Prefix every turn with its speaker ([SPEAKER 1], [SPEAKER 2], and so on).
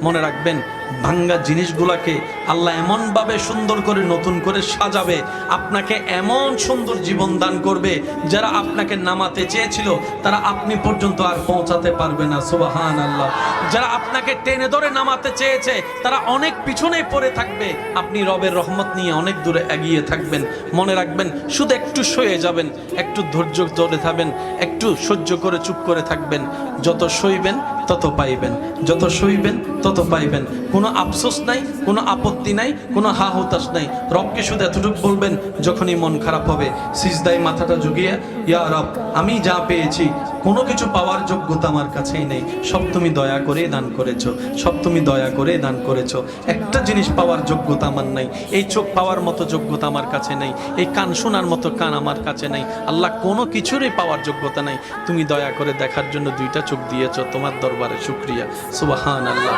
[SPEAKER 1] মনে রাখবেন ভাঙ্গা জিনিসগুলোকে আল্লাহ এমনভাবে সুন্দর করে নতুন করে সাজাবে, আপনাকে এমন সুন্দর জীবন দান করবে, যারা আপনাকে নামাতে চেয়েছিল তারা আপনি পর্যন্ত আর পৌঁছাতে পারবে না। সুবহানাল্লাহ। যারা আপনাকে টেনে ধরে নামাতে চেয়েছে তারা অনেক পিছনে পড়ে থাকবে, আপনি রবের রহমত নিয়ে অনেক দূরে এগিয়ে থাকবেন। মনে রাখবেন, শুধু একটু সয়ে যাবেন, একটু ধৈর্য ধরে থাকবেন, একটু সহ্য করে চুপ করে থাকবেন। যত সইবেন তত পাইবেন, যত সইবেন তত পাইবেন। কোনো আফসোস নাই, কোনো আপত্তি নাই, কোনো হা হুতাশ নাই। রবকে শুধু এতটুকু বলবেন যখনই মন খারাপ হবে, সিজদায় মাথাটা ঝুঁকিয়ে, ইয়া রব, আমি যা পেয়েছি কোনো কিছু পাওয়ার যোগ্যতা আমার কাছেই নেই, সব তুমি দয়া করে দান করেছো, সব তুমি দয়া করে দান করেছো। একটা জিনিস পাওয়ার যোগ্যতা আমার নাই, এই চোখ পাওয়ার মতো যোগ্যতা আমার কাছে নেই, এই কান শোনার মতো কান আমার কাছে নেই। আল্লাহ, কোনো কিছুরই পাওয়ার যোগ্যতা নাই, তুমি দয়া করে দেখার জন্য দুইটা চোখ দিয়েছো, তোমার দরবারে শুকরিয়া। সুবহানাল্লাহ।